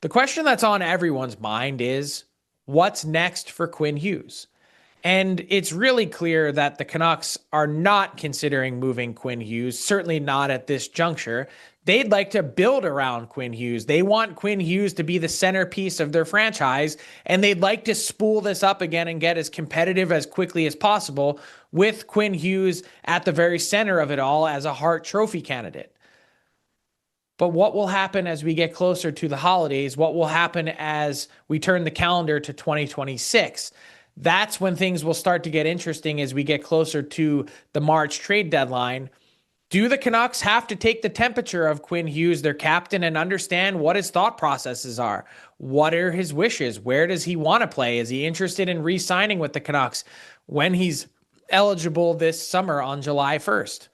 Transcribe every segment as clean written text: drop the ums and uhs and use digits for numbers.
The question that's on everyone's mind is what's next for Quinn Hughes? And it's really clear that the Canucks are not considering moving Quinn Hughes, certainly not at this juncture. They'd like to build around Quinn Hughes. They want Quinn Hughes to be the centerpiece of their franchise, and they'd like to spool this up again and get as competitive as quickly as possible with Quinn Hughes at the very center of it all as a Hart Trophy candidate. But what will happen as we get closer to the holidays? What will happen as we turn the calendar to 2026? That's when things will start to get interesting as we get closer to the March trade deadline. Do the Canucks have to take the temperature of Quinn Hughes, their captain, and understand what his thought processes are? What are his wishes? Where does he want to play? Is he interested in re-signing with the Canucks when he's eligible this summer on July 1st?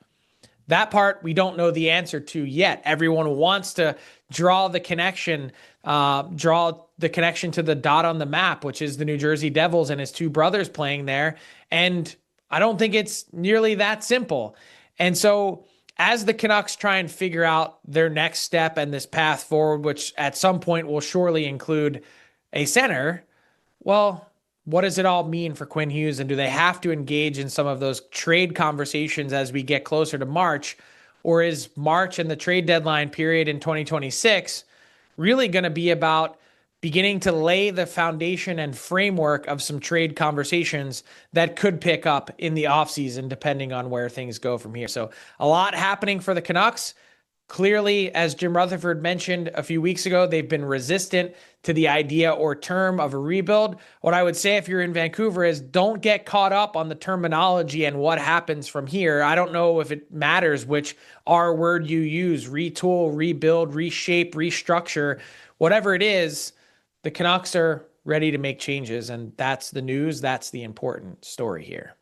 That part we don't know the answer to yet. Everyone wants to draw the connection to the dot on the map, which is the New Jersey Devils and his two brothers playing there. And I don't think it's nearly that simple. And so as the Canucks try and figure out their next step and this path forward, which at some point will surely include a center, well, what does it all mean for Quinn Hughes? And do they have to engage in some of those trade conversations as we get closer to March? Or is March and the trade deadline period in 2026 really going to be about beginning to lay the foundation and framework of some trade conversations that could pick up in the offseason, depending on where things go from here? So a lot happening for the Canucks. Clearly, as Jim Rutherford mentioned a few weeks ago, they've been resistant to the idea or term of a rebuild. What I would say if you're in Vancouver is don't get caught up on the terminology and what happens from here. I don't know if it matters which R word you use, retool, rebuild, reshape, restructure, whatever it is, the Canucks are ready to make changes. And that's the news. That's the important story here.